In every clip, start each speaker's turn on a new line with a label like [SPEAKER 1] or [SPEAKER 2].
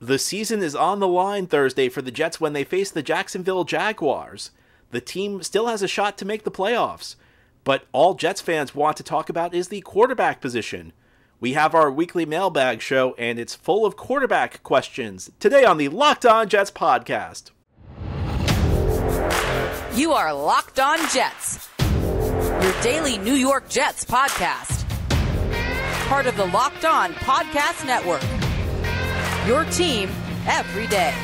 [SPEAKER 1] The season is on the line Thursday for the Jets when they face the Jacksonville Jaguars. The team still has a shot to make the playoffs, but all Jets fans want to talk about is the quarterback position. We have our weekly mailbag show, and it's full of quarterback questions today on the Locked On Jets podcast.
[SPEAKER 2] You are Locked On Jets, your daily New York Jets podcast. Part of the Locked On Podcast Network. Your team every day.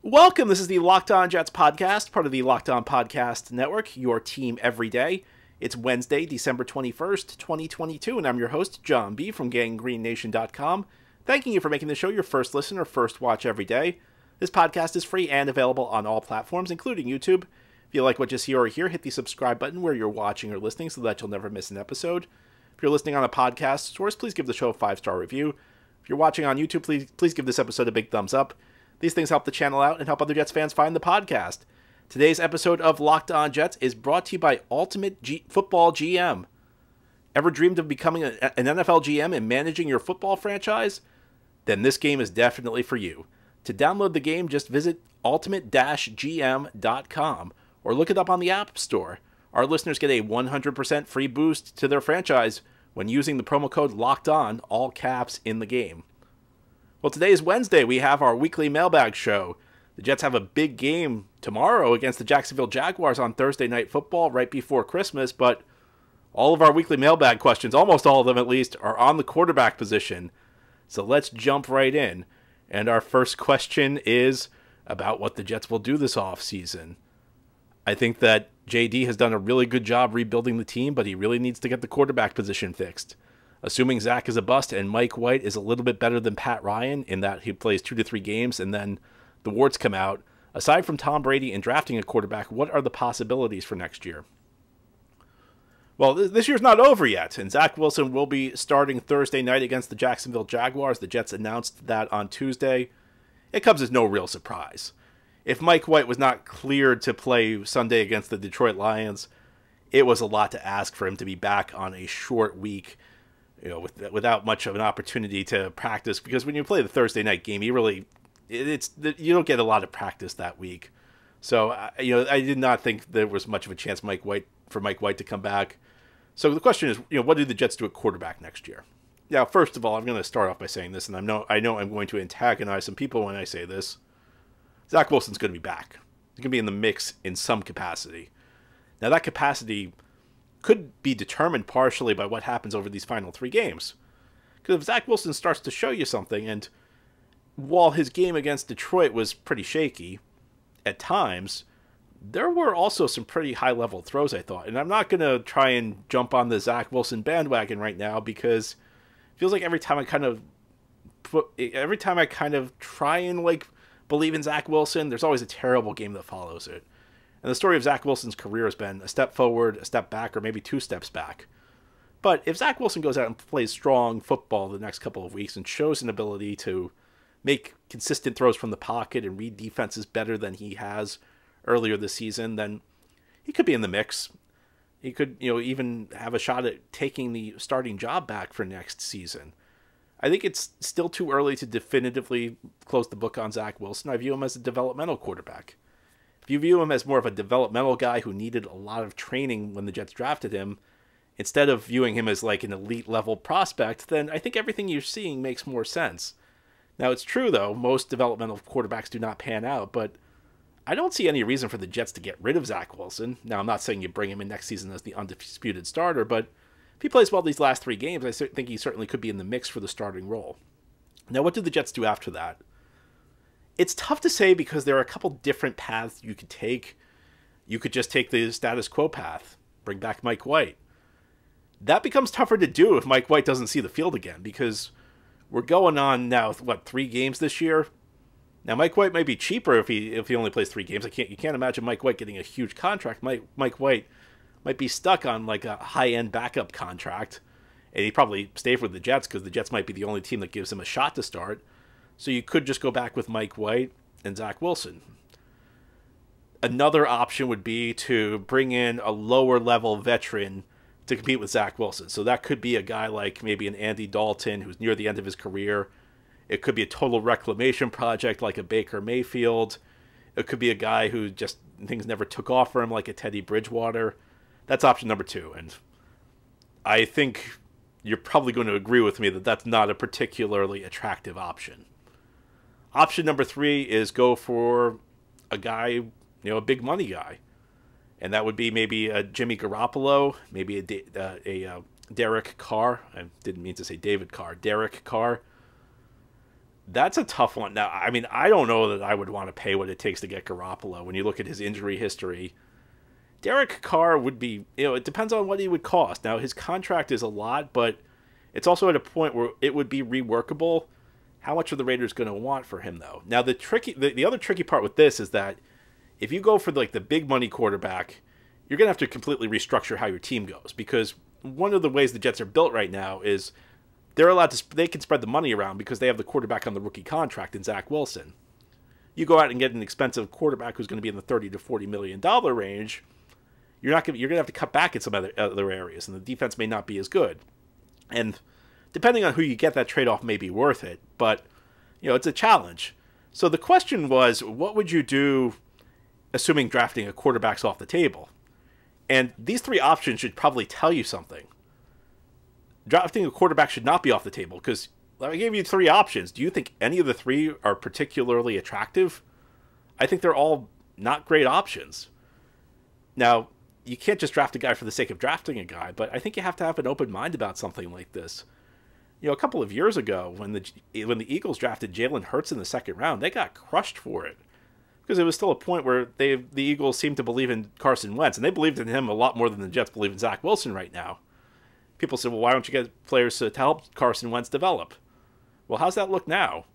[SPEAKER 1] Welcome. This is the Locked On Jets podcast, part of the Locked On Podcast Network, your team every day. It's Wednesday, December 21st, 2022, and I'm your host, John B. from GangGreenNation.com, thanking you for making the show your first listen or first watch every day. This podcast is free and available on all platforms, including YouTube. If you like what you see or hear, hit the subscribe button where you're watching or listening so that you'll never miss an episode. If you're listening on a podcast source, please give the show a 5-star review. If you're watching on YouTube, please give this episode a big thumbs up. These things help the channel out and help other Jets fans find the podcast. Today's episode of Locked On Jets is brought to you by Ultimate Football GM. Ever dreamed of becoming an NFL GM and managing your football franchise? Then this game is definitely for you. To download the game, just visit ultimate-gm.com or look it up on the App Store. Our listeners get a 100% free boost to their franchise when using the promo code LOCKEDON, all caps, in the game. Well, today is Wednesday. We have our weekly mailbag show. The Jets have a big game tomorrow against the Jacksonville Jaguars on Thursday Night Football right before Christmas, but all of our weekly mailbag questions, almost all of them at least, are on the quarterback position. So let's jump right in. And our first question is about what the Jets will do this offseason. I think that JD has done a really good job rebuilding the team, but he really needs to get the quarterback position fixed. Assuming Zach is a bust and Mike White is a little bit better than Pat Ryan in that he plays 2 to 3 games and then the warts come out, aside from Tom Brady and drafting a quarterback, what are the possibilities for next year? Well, this year's not over yet, and Zach Wilson will be starting Thursday night against the Jacksonville Jaguars. The Jets announced that on Tuesday. It comes as no real surprise. If Mike White was not cleared to play Sunday against the Detroit Lions, it was a lot to ask for him to be back on a short week, without much of an opportunity to practice. Because when you play the Thursday night game, you don't get a lot of practice that week. So, I did not think there was much of a chance for Mike White to come back. So the question is, what do the Jets do at quarterback next year? Now, first of all, I'm going to start off by saying this, and I know I'm going to antagonize some people when I say this. Zach Wilson's going to be back. He's going to be in the mix in some capacity. Now, that capacity could be determined partially by what happens over these final 3 games. Because if Zach Wilson starts to show you something, and while his game against Detroit was pretty shaky at times, there were also some pretty high-level throws, I thought. And I'm not going to try and jump on the Zach Wilson bandwagon right now because it feels like every time I kind of try and believe in Zach Wilson, there's always a terrible game that follows it. And the story of Zach Wilson's career has been a step forward, a step back, or maybe 2 steps back. But if Zach Wilson goes out and plays strong football the next couple of weeks and shows an ability to make consistent throws from the pocket and read defenses better than he has earlier this season, then he could be in the mix. He could, even have a shot at taking the starting job back for next season. I think it's still too early to definitively close the book on Zach Wilson. I view him as a developmental quarterback. If you view him as more of a developmental guy who needed a lot of training when the Jets drafted him, instead of viewing him as like an elite level prospect, then I think everything you're seeing makes more sense. Now, it's true, though, most developmental quarterbacks do not pan out, but I don't see any reason for the Jets to get rid of Zach Wilson. Now, I'm not saying you bring him in next season as the undisputed starter, but if he plays well these last 3 games, I think he certainly could be in the mix for the starting role. Now, what do the Jets do after that? It's tough to say because there are a couple different paths you could take. You could just take the status quo path, bring back Mike White. That becomes tougher to do if Mike White doesn't see the field again because we're going on now, 3 games this year? Now, Mike White might be cheaper if he only plays 3 games. You can't imagine Mike White getting a huge contract. Mike White might be stuck on like a high-end backup contract, and he'd probably stay with the Jets because the Jets might be the only team that gives him a shot to start. So you could just go back with Mike White and Zach Wilson. Another option would be to bring in a lower level veteran to compete with Zach Wilson. So that could be a guy like maybe an Andy Dalton who's near the end of his career. It could be a total reclamation project like a Baker Mayfield. It could be a guy who just things never took off for him like a Teddy Bridgewater. That's option number 2. And I think you're probably going to agree with me that that's not a particularly attractive option. Option number 3 is go for a guy, a big money guy. And that would be maybe a Jimmy Garoppolo, maybe a Derek Carr. I didn't mean to say David Carr. Derek Carr. That's a tough one. Now, I mean, I don't know that I would want to pay what it takes to get Garoppolo. When you look at his injury history, Derek Carr would be, it depends on what he would cost. Now, his contract is a lot, but it's also at a point where it would be reworkable. How much are the Raiders going to want for him, though? Now, the other tricky part with this is that if you go for the big money quarterback, you're going to have to completely restructure how your team goes, because one of the ways the Jets are built right now is they can spread the money around because they have the quarterback on the rookie contract in Zach Wilson. You go out and get an expensive quarterback who's going to be in the $30 to $40 million range. You're going to have to cut back in some other areas, and the defense may not be as good. And depending on who you get, that trade-off may be worth it, but it's a challenge. So the question was, what would you do assuming drafting a quarterback's off the table? And these 3 options should probably tell you something. Drafting a quarterback should not be off the table, because I gave you 3 options. Do you think any of the 3 are particularly attractive? I think they're all not great options. Now, you can't just draft a guy for the sake of drafting a guy, but I think you have to have an open mind about something like this. A couple of years ago, when the Eagles drafted Jalen Hurts in the 2nd round, they got crushed for it, because it was still a point where the Eagles seemed to believe in Carson Wentz, and they believed in him a lot more than the Jets believe in Zach Wilson right now. People said, well, why don't you get players to help Carson Wentz develop? Well, how's that look now?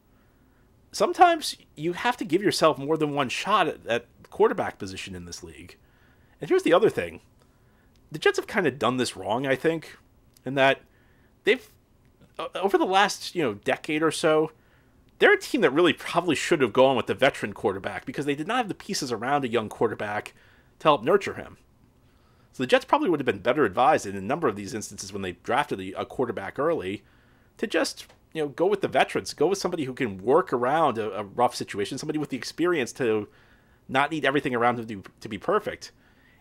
[SPEAKER 1] Sometimes you have to give yourself more than one shot at the quarterback position in this league. And here's the other thing. The Jets have kind of done this wrong, I think, in that they've, over the last, decade or so, they're a team that really probably should have gone with the veteran quarterback because they did not have the pieces around a young quarterback to help nurture him. So the Jets probably would have been better advised in a number of these instances when they drafted a quarterback early to just, go with the veterans. Go with somebody who can work around a rough situation, somebody with the experience to not need everything around him to be perfect.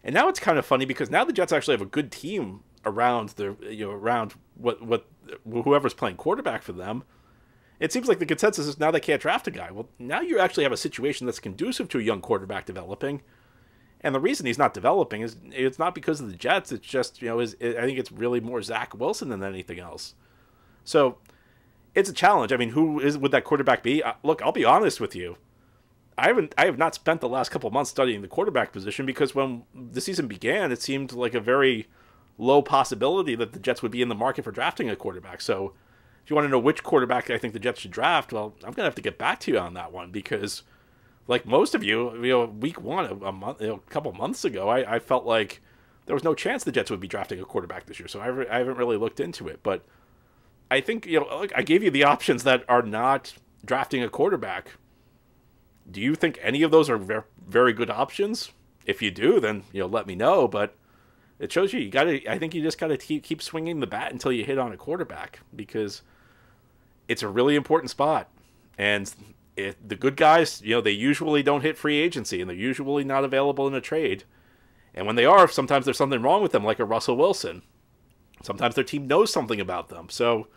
[SPEAKER 1] And now it's kind of funny because now the Jets actually have a good team around around whoever's playing quarterback for them. It seems like the consensus is now they can't draft a guy. Well, now you actually have a situation that's conducive to a young quarterback developing. And the reason he's not developing is it's not because of the Jets. It's just, I think it's really more Zach Wilson than anything else. So it's a challenge. I mean, would that quarterback be? Look, I'll be honest with you. I have not spent the last couple of months studying the quarterback position because when the season began, it seemed like a very low possibility that the Jets would be in the market for drafting a quarterback. So if you want to know which quarterback I think the Jets should draft, well, I'm going to have to get back to you on that one because like most of you, week 1, a couple months ago, I felt like there was no chance the Jets would be drafting a quarterback this year. So I haven't really looked into it. But I think, I gave you the options that are not drafting a quarterback. Do you think any of those are very good options? If you do, then, let me know. But it shows you I think you just got to keep swinging the bat until you hit on a quarterback because it's a really important spot. And the good guys, they usually don't hit free agency and they're usually not available in a trade. And when they are, sometimes there's something wrong with them, like a Russell Wilson. Sometimes their team knows something about them. So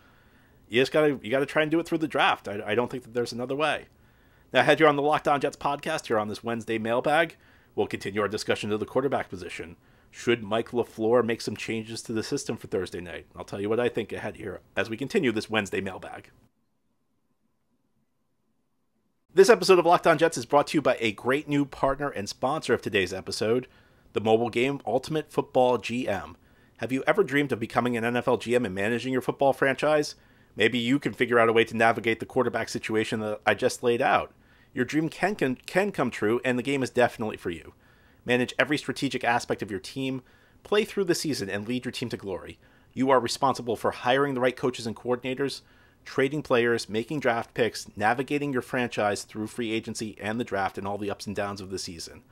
[SPEAKER 1] you got to try and do it through the draft. I don't think that there's another way. Now, ahead here on the Locked On Jets podcast, here on this Wednesday mailbag, we'll continue our discussion of the quarterback position. Should Mike LaFleur make some changes to the system for Thursday night? I'll tell you what I think ahead here as we continue this Wednesday mailbag. This episode of Locked On Jets is brought to you by a great new partner and sponsor of today's episode, the mobile game Ultimate Football GM. Have you ever dreamed of becoming an NFL GM and managing your football franchise? Maybe you can figure out a way to navigate the quarterback situation that I just laid out. Your dream can come true, and the game is definitely for you. Manage every strategic aspect of your team, play through the season, and lead your team to glory. You are responsible for hiring the right coaches and coordinators, trading players, making draft picks, navigating your franchise through free agency and the draft and all the ups and downs of the season.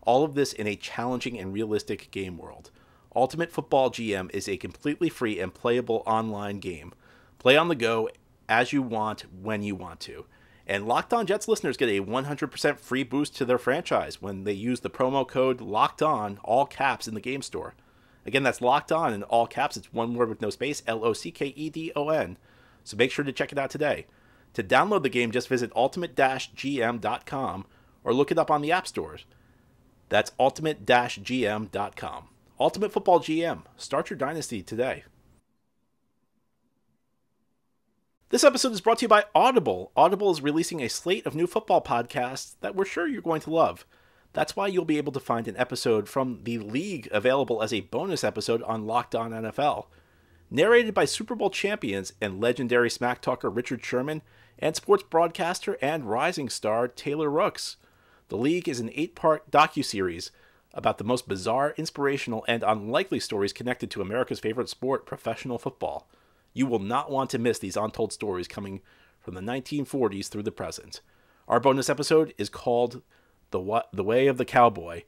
[SPEAKER 1] All of this in a challenging and realistic game world. Ultimate Football GM is a completely free and playable online game. Play on the go as you want, when you want to. And Locked On Jets listeners get a 100% free boost to their franchise when they use the promo code Locked On, all caps, in the game store. Again, that's Locked On in all caps. It's one word with no space, LOCKEDON. So make sure to check it out today. To download the game, just visit ultimate-gm.com or look it up on the app stores. That's ultimate-gm.com. Ultimate Football GM. Start your dynasty today. This episode is brought to you by Audible. Audible is releasing a slate of new football podcasts that we're sure you're going to love. That's why you'll be able to find an episode from The League available as a bonus episode on Locked On NFL. Narrated by Super Bowl champions and legendary smack talker Richard Sherman and sports broadcaster and rising star Taylor Rooks. The League is an 8-part docuseries about the most bizarre, inspirational, and unlikely stories connected to America's favorite sport, professional football. You will not want to miss these untold stories coming from the 1940s through the present. Our bonus episode is called The Way of the Cowboy,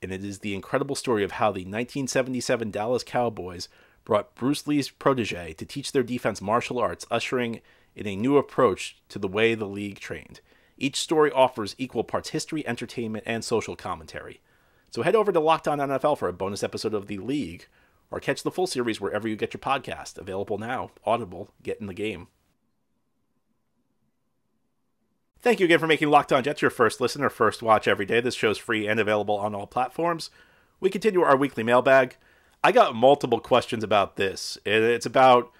[SPEAKER 1] and it is the incredible story of how the 1977 Dallas Cowboys brought Bruce Lee's protege to teach their defense martial arts, ushering in a new approach to the way the league trained. Each story offers equal parts history, entertainment, and social commentary. So head over to Locked On NFL for a bonus episode of The League, or catch the full series wherever you get your podcast. Available now. Audible. Get in the game. Thank you again for making Locked On Jets your first listen or first watch every day. This show's free and available on all platforms. We continue our weekly mailbag. I got multiple questions about this. It's about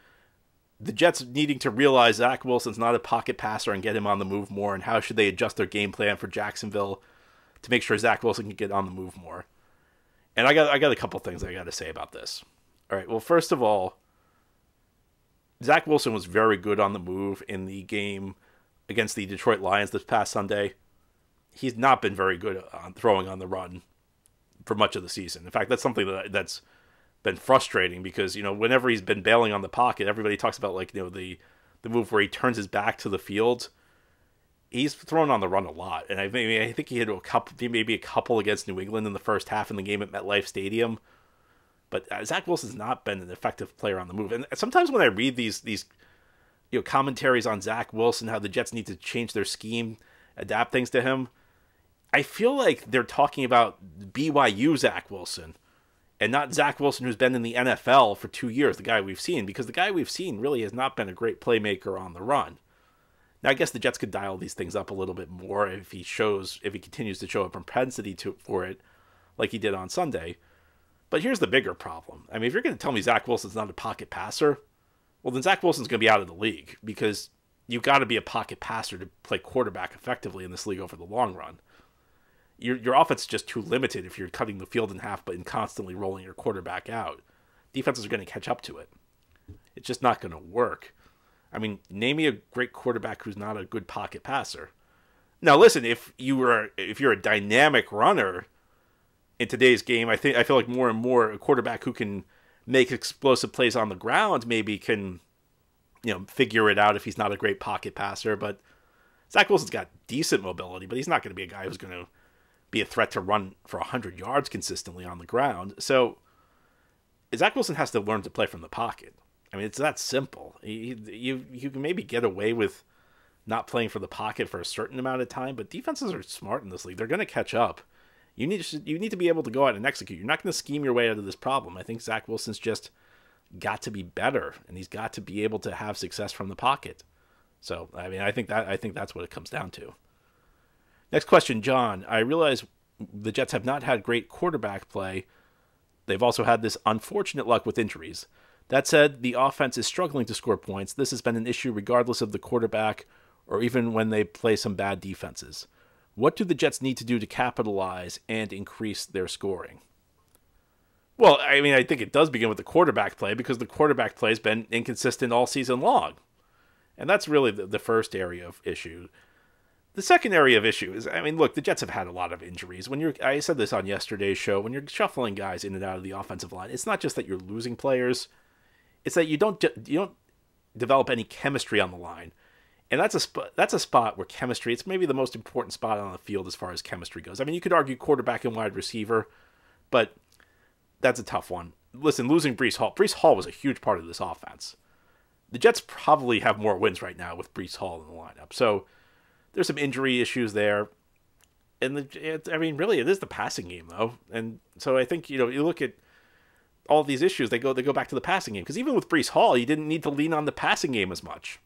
[SPEAKER 1] the Jets needing to realize Zach Wilson's not a pocket passer and get him on the move more, and how should they adjust their game plan for Jacksonville to make sure Zach Wilson can get on the move more. And I got a couple things I got to say about this. All right, well, first of all, Zach Wilson was very good on the move in the game against the Detroit Lions this past Sunday. He's not been very good on throwing on the run for much of the season. In fact, that's something that's been frustrating because, whenever he's been bailing on the pocket, everybody talks about, the move where he turns his back to the field. He's thrown on the run a lot, and I think he hit maybe a couple against New England in the first half in the game at MetLife Stadium. But Zach Wilson's not been an effective player on the move. And sometimes when I read these commentaries on Zach Wilson, how the Jets need to change their scheme, adapt things to him, I feel like they're talking about BYU Zach Wilson, and not Zach Wilson who's been in the NFL for 2 years, the guy we've seen, because the guy we've seen really has not been a great playmaker on the run. Now, I guess the Jets could dial these things up a little bit more if he continues to show a propensity for it like he did on Sunday. But here's the bigger problem. I mean, if you're going to tell me Zach Wilson's not a pocket passer, well, then Zach Wilson's going to be out of the league, because you've got to be a pocket passer to play quarterback effectively in this league over the long run. Your offense is just too limited if you're cutting the field in half but constantly rolling your quarterback out. Defenses are going to catch up to it. It's just not going to work. I mean, name me a great quarterback who's not a good pocket passer. Now, listen, if you're a dynamic runner in today's game, I feel like more and more a quarterback who can make explosive plays on the ground maybe can, figure it out if he's not a great pocket passer. But Zach Wilson's got decent mobility, but he's not going to be a guy who's going to be a threat to run for 100 yards consistently on the ground. So Zach Wilson has to learn to play from the pocket. I mean, it's that simple. You can maybe get away with not playing for the pocket for a certain amount of time, but defenses are smart in this league. They're going to catch up. You need to be able to go out and execute. You're not going to scheme your way out of this problem. I think Zach Wilson's just got to be better, and he's got to be able to have success from the pocket. So, I mean, I think that's what it comes down to. Next question, John. I realize the Jets have not had great quarterback play. They've also had this unfortunate luck with injuries. That said, the offense is struggling to score points. This has been an issue regardless of the quarterback or even when they play some bad defenses. What do the Jets need to do to capitalize and increase their scoring? Well, I mean, I think it does begin with the quarterback play, because the quarterback play has been inconsistent all season long. And that's really the first area of issue. The second area of issue is, I mean, look, the Jets have had a lot of injuries. I said this on yesterday's show, when you're shuffling guys in and out of the offensive line, it's not just that you're losing players. It's that you don't develop any chemistry on the line. And that's a spot where chemistry, it's maybe the most important spot on the field as far as chemistry goes. I mean, you could argue quarterback and wide receiver, but that's a tough one. Listen, losing Breece Hall was a huge part of this offense. The Jets probably have more wins right now with Breece Hall in the lineup. So there's some injury issues there. And really, it is the passing game, though. And so I think, you look at all these issues, they go back to the passing game. Because even with Breece Hall, you didn't need to lean on the passing game as much.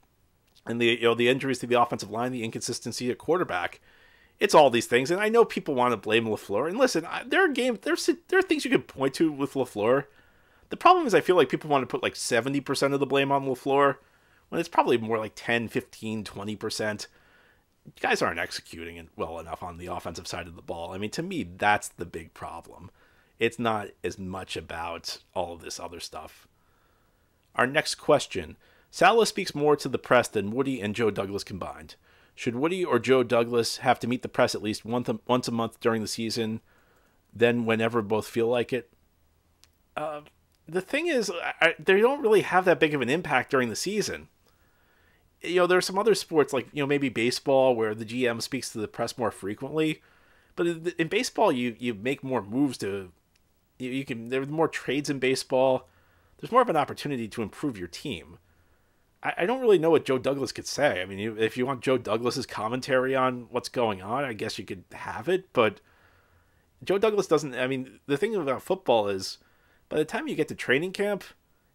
[SPEAKER 1] And the injuries to the offensive line, the inconsistency at quarterback, it's all these things. And I know people want to blame LaFleur. And listen, there are things you can point to with LaFleur. The problem is I feel like people want to put like 70% of the blame on LaFleur, when it's probably more like 10, 15, 20%. Guys aren't executing it well enough on the offensive side of the ball. I mean, to me, that's the big problem. It's not as much about all of this other stuff. Our next question. Saleh speaks more to the press than Woody and Joe Douglas combined. Should Woody or Joe Douglas have to meet the press at least once a month during the season, then whenever both feel like it? The thing is, they don't really have that big of an impact during the season. There are some other sports like, maybe baseball where the GM speaks to the press more frequently. But in baseball, you make more moves there are more trades in baseball. There's more of an opportunity to improve your team. I don't really know what Joe Douglas could say. I mean, if you want Joe Douglas's commentary on what's going on, I guess you could have it. But Joe Douglas doesn't. I mean, the thing about football is, by the time you get to training camp,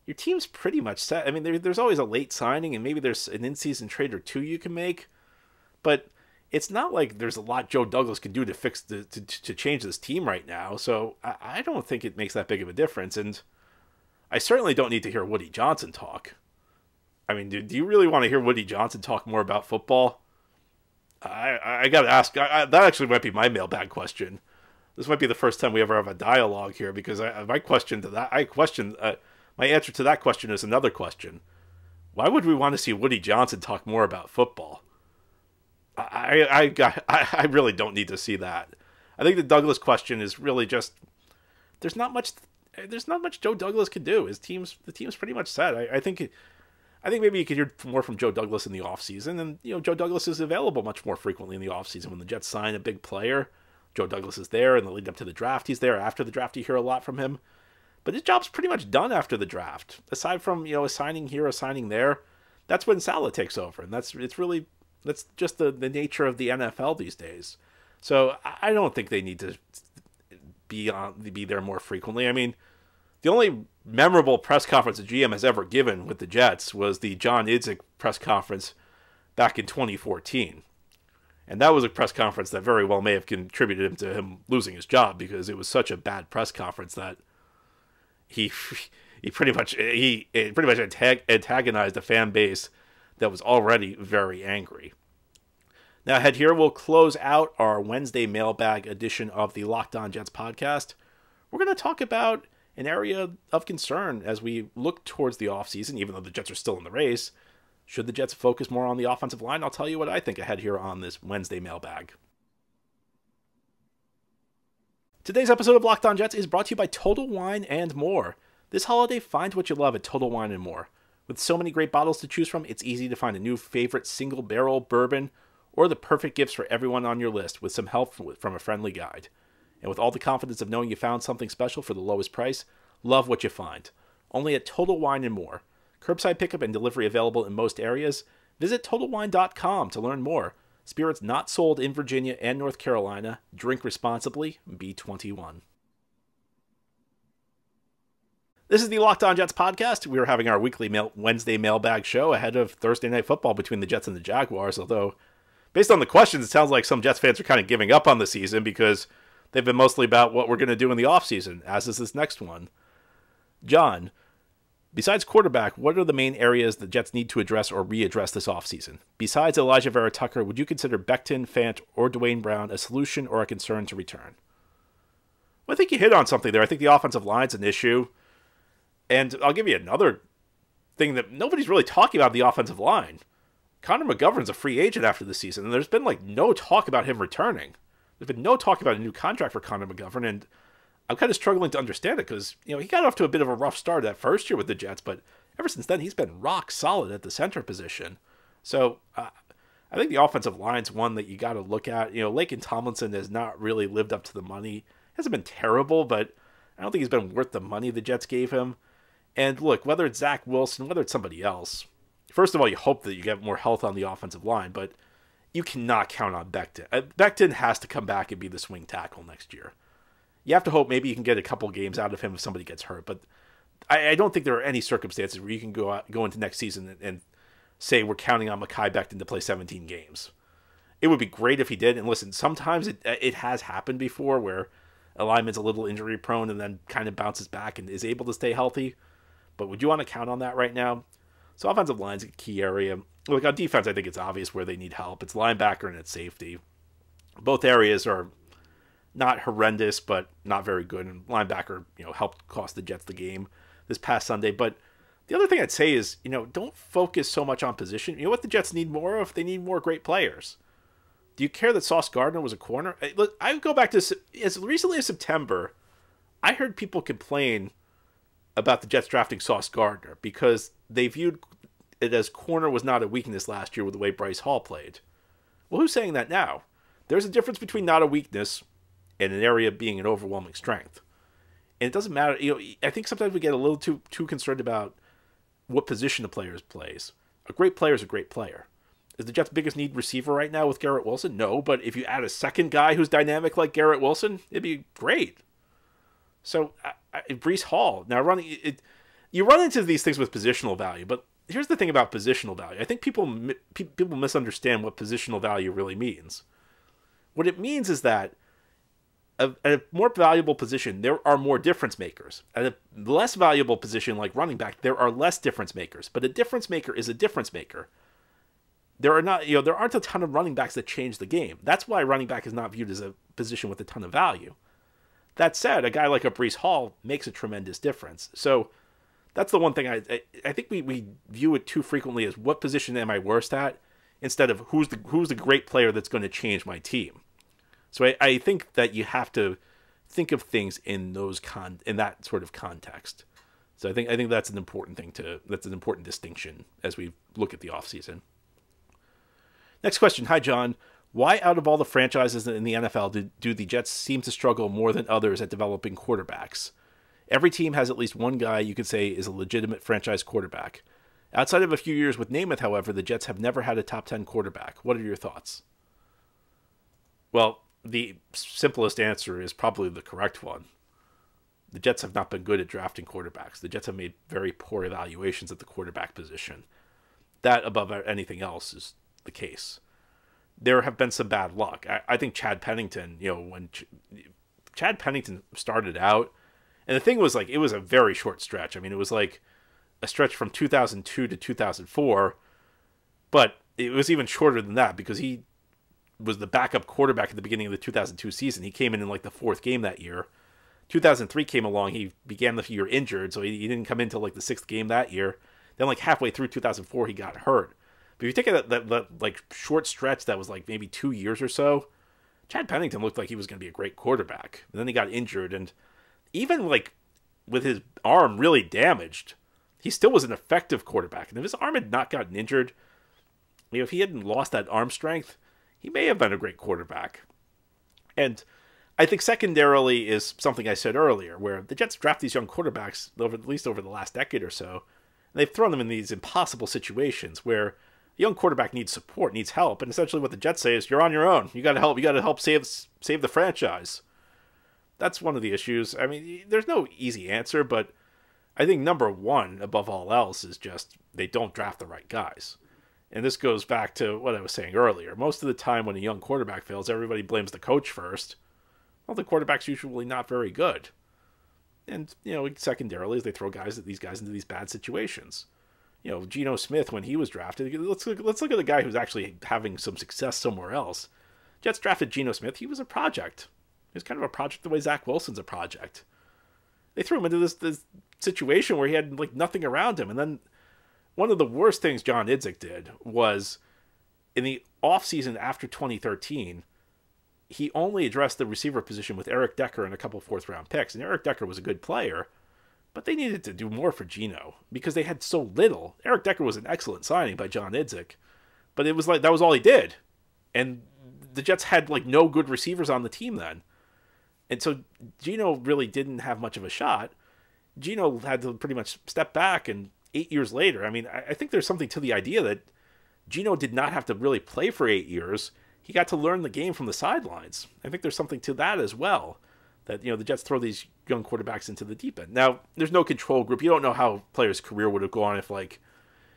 [SPEAKER 1] your team's pretty much set. I mean, there's always a late signing, and maybe there's an in-season trade or two you can make. But it's not like there's a lot Joe Douglas can do to fix to change this team right now. So I don't think it makes that big of a difference. And I certainly don't need to hear Woody Johnson talk. I mean, do you really want to hear Woody Johnson talk more about football? I got to ask. That actually might be my mailbag question. This might be the first time we ever have a dialogue here, because my answer to that question is another question. Why would we want to see Woody Johnson talk more about football? I really don't need to see that. I think the Douglas question is really just there's not much Joe Douglas can do. The team's pretty much set. I think maybe you could hear more from Joe Douglas in the offseason. And, Joe Douglas is available much more frequently in the offseason. When the Jets sign a big player, Joe Douglas is there. In the lead up to the draft, he's there. After the draft, you hear a lot from him. But his job's pretty much done after the draft. Aside from, a signing here, a signing there, that's when Saleh takes over. And that's just the nature of the NFL these days. So I don't think they need to be there more frequently. I mean, the only memorable press conference the GM has ever given with the Jets was the John Idzik press conference back in 2014. And that was a press conference that very well may have contributed to him losing his job, because it was such a bad press conference that he pretty much antagonized a fan base that was already very angry. Now, ahead here, we'll close out our Wednesday mailbag edition of the Locked On Jets podcast. We're going to talk about an area of concern as we look towards the offseason, even though the Jets are still in the race. Should the Jets focus more on the offensive line? I'll tell you what I think ahead here on this Wednesday mailbag. Today's episode of Locked On Jets is brought to you by Total Wine & More. This holiday, find what you love at Total Wine & More. With so many great bottles to choose from, it's easy to find a new favorite single barrel bourbon or the perfect gifts for everyone on your list with some help from a friendly guide. And with all the confidence of knowing you found something special for the lowest price, love what you find. Only at Total Wine & More. Curbside pickup and delivery available in most areas. Visit TotalWine.com to learn more. Spirits not sold in Virginia and North Carolina. Drink responsibly. Be 21. This is the Locked On Jets podcast. We are having our weekly Wednesday mailbag show ahead of Thursday Night Football between the Jets and the Jaguars, although based on the questions, it sounds like some Jets fans are kind of giving up on the season because they've been mostly about what we're going to do in the offseason, as is this next one. John, besides quarterback, what are the main areas the Jets need to address or readdress this offseason? Besides Elijah Vera Tucker, would you consider Becton, Fant, or Dwayne Brown a solution or a concern to return? Well, I think you hit on something there. I think the offensive line's an issue. And I'll give you another thing that nobody's really talking about, the offensive line. Connor McGovern's a free agent after the season, and there's been no talk about him returning. There's been no talk about a new contract for Connor McGovern, and I'm kind of struggling to understand it because, he got off to a bit of a rough start that first year with the Jets, but ever since then, he's been rock solid at the center position. So I think the offensive line's one that you got to look at. Laken Tomlinson has not really lived up to the money. Hasn't been terrible, but I don't think he's been worth the money the Jets gave him. And look, whether it's Zach Wilson, whether it's somebody else, first of all, you hope that you get more health on the offensive line, but you cannot count on Becton. Becton has to come back and be the swing tackle next year. You have to hope maybe you can get a couple games out of him if somebody gets hurt, but I don't think there are any circumstances where you can go into next season and say we're counting on Mekhi Becton to play 17 games. It would be great if he did, and listen, sometimes it has happened before where a lineman's a little injury prone and then kind of bounces back and is able to stay healthy, but would you want to count on that right now? So offensive line's a key area. Look, on defense, I think it's obvious where they need help. It's linebacker and it's safety. Both areas are not horrendous, but not very good. And linebacker, helped cost the Jets the game this past Sunday. But the other thing I'd say is, don't focus so much on position. You know what the Jets need more of? They need more great players. Do you care that Sauce Gardner was a corner? Look, I would go back to as recently as September, I heard people complain about the Jets drafting Sauce Gardner because they viewed it as corner was not a weakness last year with the way Bryce Hall played. Well, who's saying that now? There's a difference between not a weakness and an area being an overwhelming strength. And it doesn't matter. I think sometimes we get a little too concerned about what position the player plays. A great player is a great player. Is the Jets' biggest need receiver right now with Garrett Wilson? No, but if you add a second guy who's dynamic like Garrett Wilson, it'd be great. So, Breece Hall. Now, you run into these things with positional value, but here's the thing about positional value. I think people misunderstand what positional value really means. What it means is that at a more valuable position, there are more difference makers. At a less valuable position like running back, there are less difference makers. But a difference maker is a difference maker. There aren't a ton of running backs that change the game. That's why running back is not viewed as a position with a ton of value. That said, a guy like a Breece Hall makes a tremendous difference. So that's the one thing I think we view it too frequently as what position am I worst at instead of who's the great player that's going to change my team. So I think that you have to think of things in that sort of context. So I think that's an important that's an important distinction as we look at the offseason. Next question. Hi, John. Why, out of all the franchises in the NFL, do the Jets seem to struggle more than others at developing quarterbacks? Every team has at least one guy you could say is a legitimate franchise quarterback. Outside of a few years with Namath, however, the Jets have never had a top 10 quarterback. What are your thoughts? Well, the simplest answer is probably the correct one. The Jets have not been good at drafting quarterbacks. The Jets have made very poor evaluations at the quarterback position. That, above anything else, is the case. There have been some bad luck. I think Chad Pennington, when Chad Pennington started out, and the thing was, it was a very short stretch. I mean, it was like a stretch from 2002 to 2004, but it was even shorter than that because he was the backup quarterback at the beginning of the 2002 season. He came in the fourth game that year. 2003 came along. He began the year injured, so he didn't come into the sixth game that year. Then halfway through 2004, he got hurt. But if you take that short stretch that was maybe 2 years or so, Chad Pennington looked like he was going to be a great quarterback. And then he got injured, and even with his arm really damaged, he still was an effective quarterback. And if his arm had not gotten injured, if he hadn't lost that arm strength, he may have been a great quarterback. And I think secondarily is something I said earlier, where the Jets draft these young quarterbacks at least over the last decade or so, and they've thrown them in these impossible situations where a young quarterback needs support, needs help, and essentially what the Jets say is, you're on your own. You got to help. You got to help save the franchise. That's one of the issues. I mean, there's no easy answer, but I think number one, above all else, is just they don't draft the right guys. And this goes back to what I was saying earlier. Most of the time when a young quarterback fails, everybody blames the coach first. Well, the quarterback's usually not very good. And, secondarily, they throw these guys into these bad situations. Geno Smith, when he was drafted, let's look at a guy who's actually having some success somewhere else. Jets drafted Geno Smith. He was a project. He was kind of a project the way Zach Wilson's a project. They threw him into this situation where he had nothing around him. And then one of the worst things John Idzik did was in the offseason after 2013, he only addressed the receiver position with Eric Decker and a couple fourth-round picks. And Eric Decker was a good player, but they needed to do more for Geno because they had so little. Eric Decker was an excellent signing by John Idzik, But it was like, that was all he did. And the Jets had like no good receivers on the team then. And so Geno really didn't have much of a shot. Geno had to pretty much step back, and 8 years later, I mean, I think there's something to the idea that Geno did not have to really play for 8 years. He got to learn the game from the sidelines. I think there's something to that as well, that, the Jets throw these young quarterbacks into the deep end. Now, there's no control group. You don't know how players' career would have gone if, like,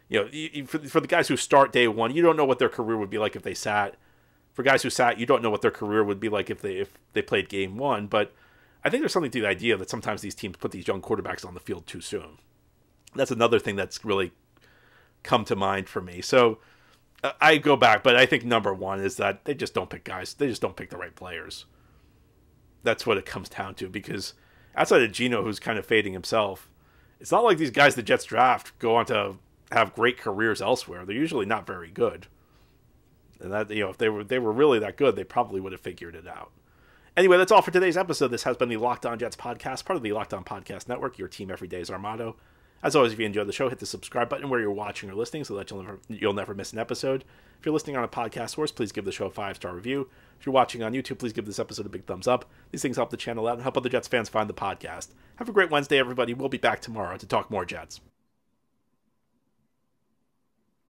[SPEAKER 1] for the guys who start day one, you don't know what their career would be like if they sat. For guys who sat, you don't know what their career would be like if they played game one. But I think there's something to the idea that sometimes these teams put these young quarterbacks on the field too soon. That's another thing that's really come to mind for me. So I go back, but I think number one is that they just don't pick guys. They just don't pick the right players. That's what it comes down to, because outside of Geno, who's kind of fading himself, it's not like these guys the Jets draft go on to have great careers elsewhere. They're usually not very good. And that, if they were really that good, they probably would have figured it out. Anyway, that's all for today's episode. This has been the Locked On Jets podcast, part of the Locked On Podcast Network. Your team every day is our motto. As always, if you enjoyed the show, hit the subscribe button where you're watching or listening so that you'll never miss an episode. If you're listening on a podcast source, please give the show a 5-star review. If you're watching on YouTube, please give this episode a big thumbs up. These things help the channel out and help other Jets fans find the podcast. Have a great Wednesday, everybody. We'll be back tomorrow to talk more Jets.